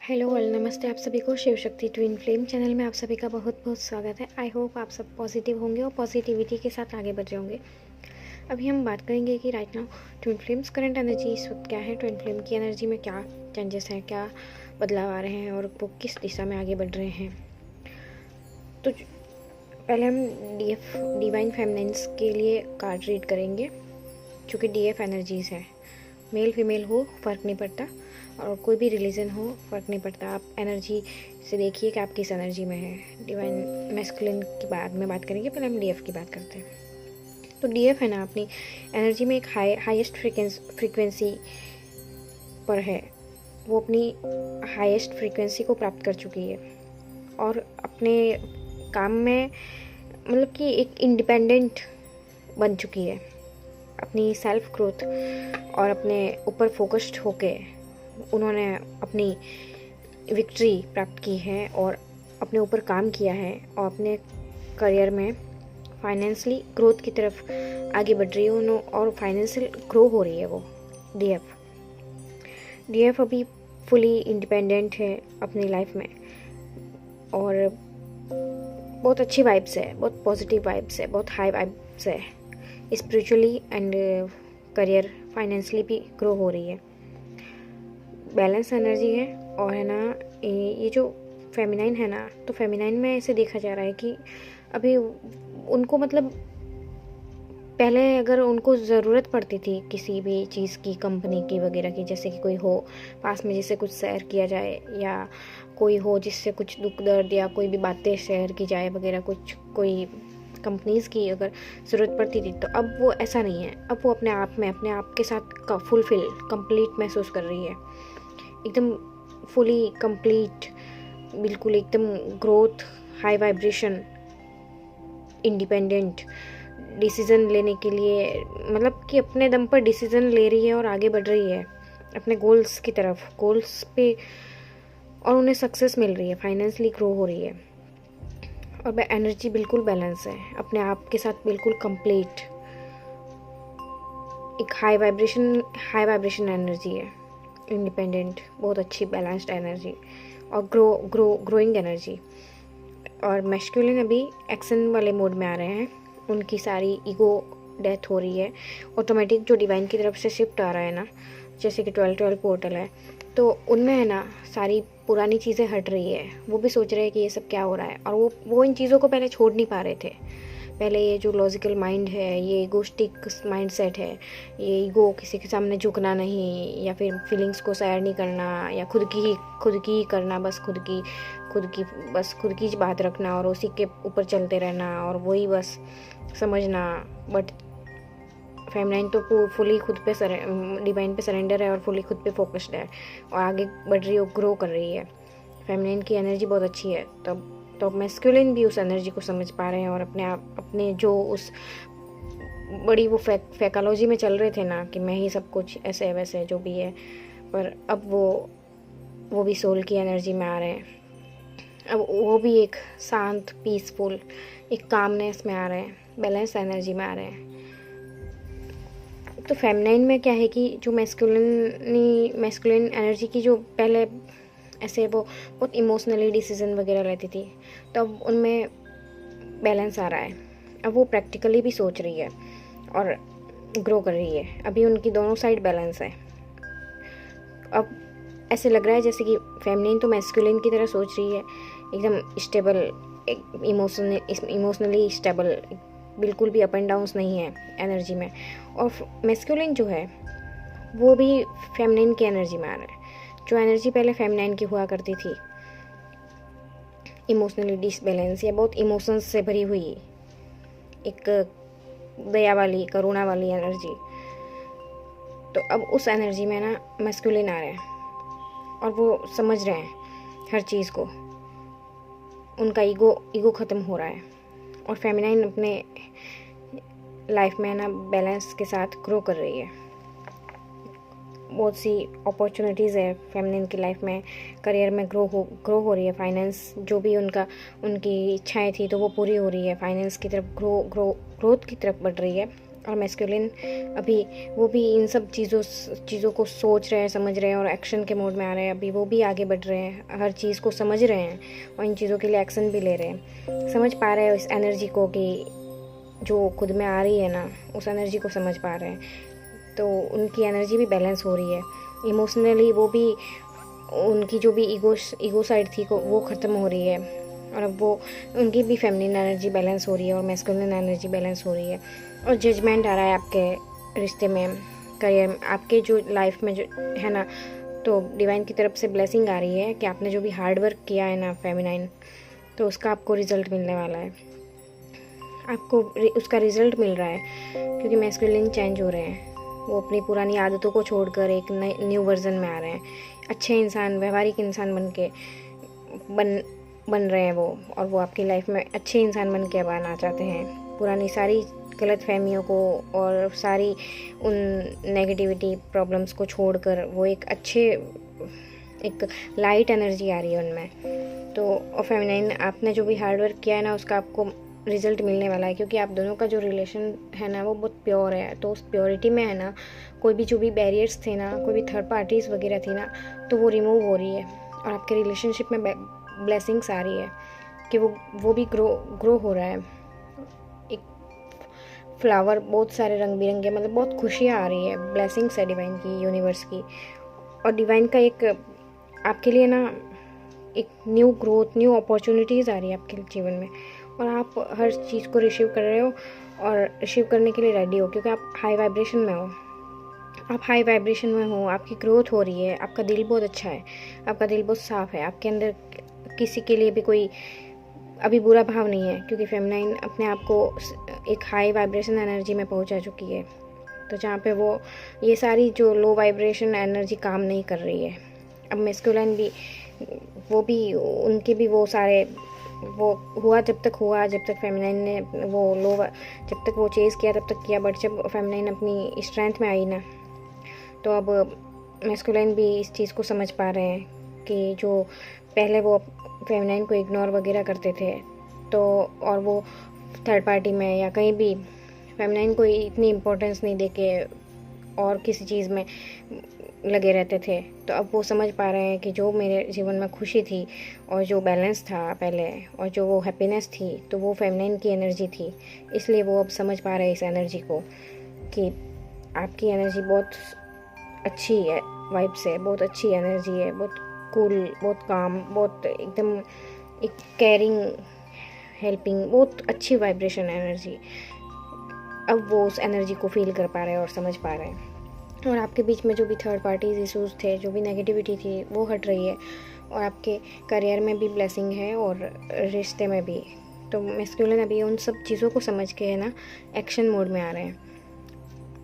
Hello all, नमस्ते आप सभी को। Shiv Shakti twin flame channel में आप सभी का बहुत बहुत स्वागत है। आई होप आप सब पॉजिटिव होंगे और पॉजिटिविटी के साथ आगे बढ़ जाओगे। अभी हम बात करेंगे कि right now twin flames current energy इस वक्त क्या है, ट्विन फ्लेम की एनर्जी में क्या चेंजेस हैं, क्या बदलाव आ रहे हैं और वो किस दिशा में आगे बढ़ रहे हैं। तो पहले हम DF डिवाइन फेमिनिन्स के लिए कार्ड रीड करेंगे, क्योंकि DF एनर्जीज़ हैं। मेल फीमेल हो फ़र्क नहीं पड़ता, और कोई भी रिलीजन हो फ़र्क नहीं पड़ता। आप एनर्जी से देखिए कि आप किस एनर्जी में हैं। डिवाइन मैस्कुलिन की बाद में बात करेंगे, पहले हम DF की बात करते हैं। तो DF है ना, अपनी एनर्जी में एक हाईएस्ट फ्रीक्वेंसी पर है। वो अपनी हाईएस्ट फ्रीक्वेंसी को प्राप्त कर चुकी है और अपने काम में मतलब कि एक इंडिपेंडेंट बन चुकी है। अपनी सेल्फ ग्रोथ और अपने ऊपर फोकस्ड होके उन्होंने अपनी विक्ट्री प्राप्त की है और अपने ऊपर काम किया है और अपने करियर में फाइनेंशियली ग्रोथ की तरफ आगे बढ़ रही है और फाइनेंशियल ग्रो हो रही है वो DF अभी फुली इंडिपेंडेंट है अपनी लाइफ में और बहुत अच्छी वाइब्स है, बहुत पॉजिटिव वाइब्स है, बहुत हाई वाइब्स है। स्पिरिचुअली एंड करियर फाइनेंशियली भी ग्रो हो रही है। बैलेंस एनर्जी है और है ना ये जो फेमिनाइन है ना, तो फेमिनाइन में ऐसे देखा जा रहा है कि अभी उनको मतलब पहले अगर उनको ज़रूरत पड़ती थी किसी भी चीज़ की, कंपनी की वगैरह की, जैसे कि कोई हो पास में जिससे कुछ शेयर किया जाए या कोई हो जिससे कुछ दुख दर्द या कोई भी बातें शेयर की जाए वगैरह, कुछ कोई कंपनीज़ की अगर ज़रूरत पड़ती थी, तो अब वो ऐसा नहीं है। अब वो अपने आप के साथ फुलफिल कंप्लीट महसूस कर रही है, एकदम फुली कंप्लीट, बिल्कुल एकदम growth, high vibration, independent decision लेने के लिए, मतलब कि अपने दम पर डिसीज़न ले रही है और आगे बढ़ रही है अपने गोल्स की तरफ, गोल्स पे, और उन्हें सक्सेस मिल रही है, फाइनेंशियली ग्रो हो रही है और एनर्जी बिल्कुल बैलेंस है, अपने आप के साथ बिल्कुल कंप्लीट एक हाई वाइब्रेशन एनर्जी है, इंडिपेंडेंट, बहुत अच्छी बैलेंस्ड एनर्जी और ग्रोइंग एनर्जी। और मैस्कुलिन अभी एक्शन वाले मोड में आ रहे हैं, उनकी सारी ईगो डेथ हो रही है, ऑटोमेटिक जो डिवाइन की तरफ से शिफ्ट आ रहा है ना, जैसे कि 12 पोर्टल है, तो उनमें है ना सारी पुरानी चीज़ें हट रही है। वो भी सोच रहे हैं कि ये सब क्या हो रहा है, और वो इन चीज़ों को पहले छोड़ नहीं पा रहे थे। पहले ये जो लॉजिकल माइंड है, ये ईगोस्टिक माइंड सेट है, ये ईगो, किसी के सामने झुकना नहीं या फिर फीलिंग्स को शेयर नहीं करना या खुद की ही करना, बस खुद की बात रखना और उसी के ऊपर चलते रहना और वही बस समझना। बट फेमिनाइन तो फुली खुद पे डिवाइन पे सरेंडर है और फुली खुद पे फोकस्ड है और आगे बढ़ रही है, ग्रो कर रही है। फेमिनाइन की एनर्जी बहुत अच्छी है। तो मैस्कुलिन भी उस एनर्जी को समझ पा रहे हैं और अपने जो उस बड़ी वो फैकालॉजी में चल रहे थे ना कि मैं ही सब कुछ, ऐसे वैसे जो भी है, पर अब वो भी सोल की एनर्जी में आ रहे हैं। अब वो भी एक शांत, पीसफुल, एक कामनेस में आ रहे हैं, बैलेंस एनर्जी में आ रहे हैं। तो फेमिनाइन में क्या है कि जो मैस्कुलिन एनर्जी की जो पहले ऐसे वो बहुत इमोशनली डिसीजन वगैरह लेती थी, तो अब उनमें बैलेंस आ रहा है। अब वो प्रैक्टिकली भी सोच रही है और ग्रो कर रही है। अभी उनकी दोनों साइड बैलेंस है। अब ऐसे लग रहा है जैसे कि फेमिनिन तो मैस्कुलिन की तरह सोच रही है, एकदम स्टेबल, इमोशनली स्टेबल, बिल्कुल भी अप एंड डाउन्स नहीं है एनर्जी में। और मैस्कुलिन जो है वो भी फेमिनिन की एनर्जी में आ रहा है, जो एनर्जी पहले फेमिनाइन की हुआ करती थी, इमोशनली डिसबैलेंस या बहुत इमोशंस से भरी हुई, एक दया वाली, करुणा वाली एनर्जी। तो अब उस एनर्जी में ना मैस्कुलिन आ रहे हैं और वो समझ रहे हैं हर चीज़ को, उनका ईगो ख़त्म हो रहा है और फेमिनाइन अपने लाइफ में ना बैलेंस के साथ ग्रो कर रही है। बहुत सी अपॉर्चुनिटीज़ है फेमिनिन की लाइफ में, करियर में ग्रो हो रही है। फाइनेंस जो भी उनकी इच्छाएं थी तो वो पूरी हो रही है, फाइनेंस की तरफ ग्रोथ की तरफ बढ़ रही है। और मैस्कुलिन अभी वो भी इन सब चीज़ों को सोच रहे हैं, समझ रहे हैं और एक्शन के मोड में आ रहे हैं। अभी वो भी आगे बढ़ रहे हैं, हर चीज़ को समझ रहे हैं और इन चीज़ों के लिए एक्शन भी ले रहे हैं। समझ पा रहे हैं इस एनर्जी को कि जो खुद में आ रही है ना, उस एनर्जी को समझ पा रहे हैं। तो उनकी एनर्जी भी बैलेंस हो रही है। इमोशनली वो भी, उनकी जो भी ईगो साइड थी वो ख़त्म हो रही है और अब वो उनकी भी फेमिनिन एनर्जी बैलेंस हो रही है और मैस्कुलिन एनर्जी बैलेंस हो रही है। और जजमेंट आ रहा है आपके रिश्ते में, करियर में, आपके जो लाइफ में जो है ना, तो डिवाइन की तरफ से ब्लेसिंग आ रही है कि आपने जो भी हार्ड वर्क किया है ना फेमिनाइन, तो उसका आपको रिज़ल्ट मिलने वाला है। आपको उसका रिज़ल्ट मिल रहा है क्योंकि मैस्कुलिन चेंज हो रहे हैं। वो अपनी पुरानी आदतों को छोड़कर एक न्यू वर्जन में आ रहे हैं। अच्छे इंसान, व्यवहारिक इंसान बन रहे हैं वो, और वो आपकी लाइफ में अच्छे इंसान बन के अब आना चाहते हैं। पुरानी सारी गलत फहमियों को और सारी उन नेगेटिविटी प्रॉब्लम्स को छोड़कर वो एक लाइट एनर्जी आ रही है उनमें। तो और फेमिनाइन, आपने जो भी हार्ड वर्क किया है ना, उसका आपको रिज़ल्ट मिलने वाला है क्योंकि आप दोनों का जो रिलेशन है ना वो बहुत प्योर है। तो उस प्योरिटी में है ना, कोई भी जो भी बैरियर्स थे ना, कोई भी थर्ड पार्टीज़ वगैरह थी ना, तो वो रिमूव हो रही है और आपके रिलेशनशिप में ब्लेसिंग्स आ रही है कि वो भी ग्रो हो रहा है। एक फ्लावर, बहुत सारे रंग बिरंगे, मतलब बहुत खुशियाँ आ रही है, ब्लेसिंग्स है डिवाइन की, यूनिवर्स की। और डिवाइन का एक आपके लिए ना एक न्यू ग्रोथ, न्यू अपॉर्चुनिटीज़ आ रही है आपके जीवन में और आप हर चीज़ को रिसीव कर रहे हो और रिसीव करने के लिए रेडी हो क्योंकि आप हाई वाइब्रेशन में हो। आप हाई वाइब्रेशन में हो, आपकी ग्रोथ हो रही है, आपका दिल बहुत अच्छा है, आपका दिल बहुत साफ़ है, आपके अंदर किसी के लिए भी कोई अभी बुरा भाव नहीं है क्योंकि फेमिनाइन अपने आप को एक हाई वाइब्रेशन एनर्जी में पहुंचा चुकी है। तो जहाँ पे वो ये सारी जो लो वाइब्रेशन एनर्जी काम नहीं कर रही है, अब मैस्कुलिन भी, वो भी उनके भी वो सारे वो हुआ जब तक फेमिनाइन ने वो जब तक वो चेज़ किया तब तक किया, बट जब फेमिनाइन अपनी स्ट्रेंथ में आई ना, तो अब मैस्कुलिन भी इस चीज़ को समझ पा रहे हैं कि जो पहले वो फेमिनाइन को इग्नोर वगैरह करते थे, तो और वो थर्ड पार्टी में या कहीं भी फेमिनाइन को इतनी इम्पोर्टेंस नहीं देके और किसी चीज़ में लगे रहते थे, तो अब वो समझ पा रहे हैं कि जो मेरे जीवन में खुशी थी और जो बैलेंस था पहले और जो वो हैप्पीनेस थी, तो वो फेमिनाइन की एनर्जी थी। इसलिए वो अब समझ पा रहे हैं इस एनर्जी को कि आपकी एनर्जी बहुत अच्छी है, वाइब से बहुत अच्छी एनर्जी है, बहुत कूल, बहुत काम, बहुत एकदम एक केयरिंग, हेल्पिंग, बहुत अच्छी वाइब्रेशन एनर्जी। अब वो उस एनर्जी को फील कर पा रहे हैं और समझ पा रहे हैं और आपके बीच में जो भी थर्ड पार्टीज इशूज़ थे, जो भी नेगेटिविटी थी, वो हट रही है और आपके करियर में भी ब्लेसिंग है और रिश्ते में भी। तो मैस्कुलिन अभी उन सब चीज़ों को समझ के है ना एक्शन मोड में आ रहे हैं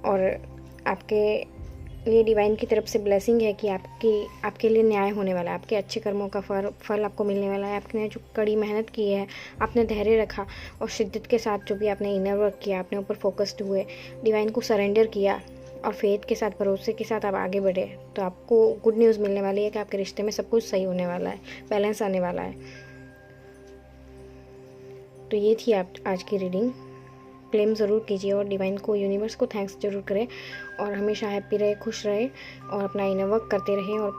और आपके लिए डिवाइन की तरफ से ब्लेसिंग है कि आपके लिए न्याय होने वाला है, आपके अच्छे कर्मों का फल आपको मिलने वाला है। आपने जो कड़ी मेहनत की है, आपने धैर्य रखा और शिद्दत के साथ जो भी आपने इनर वर्क किया, अपने ऊपर फोकस्ड हुए, डिवाइन को सरेंडर किया और फेथ के साथ, भरोसे के साथ आप आगे बढ़े, तो आपको गुड न्यूज़ मिलने वाली है कि आपके रिश्ते में सब कुछ सही होने वाला है, बैलेंस आने वाला है। तो ये थी आप आज की रीडिंग। क्लेम ज़रूर कीजिए और डिवाइन को, यूनिवर्स को थैंक्स ज़रूर करें और हमेशा हैप्पी रहे, खुश रहे और अपना इनर वर्क करते रहें और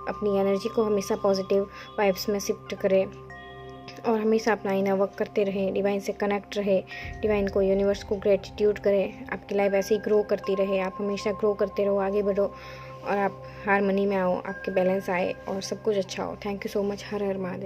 अपनी एनर्जी को हमेशा पॉजिटिव वाइब्स में शिफ्ट करें और हमेशा अपना इनर वर्क करते रहें, डिवाइन से कनेक्ट रहे, डिवाइन को, यूनिवर्स को ग्रेटिट्यूड करें। आपकी लाइफ ऐसे ही ग्रो करती रहे, आप हमेशा ग्रो करते रहो, आगे बढ़ो और आप हारमनी में आओ, आपके बैलेंस आए और सब कुछ अच्छा हो। Thank you so much. Her her Mahadev.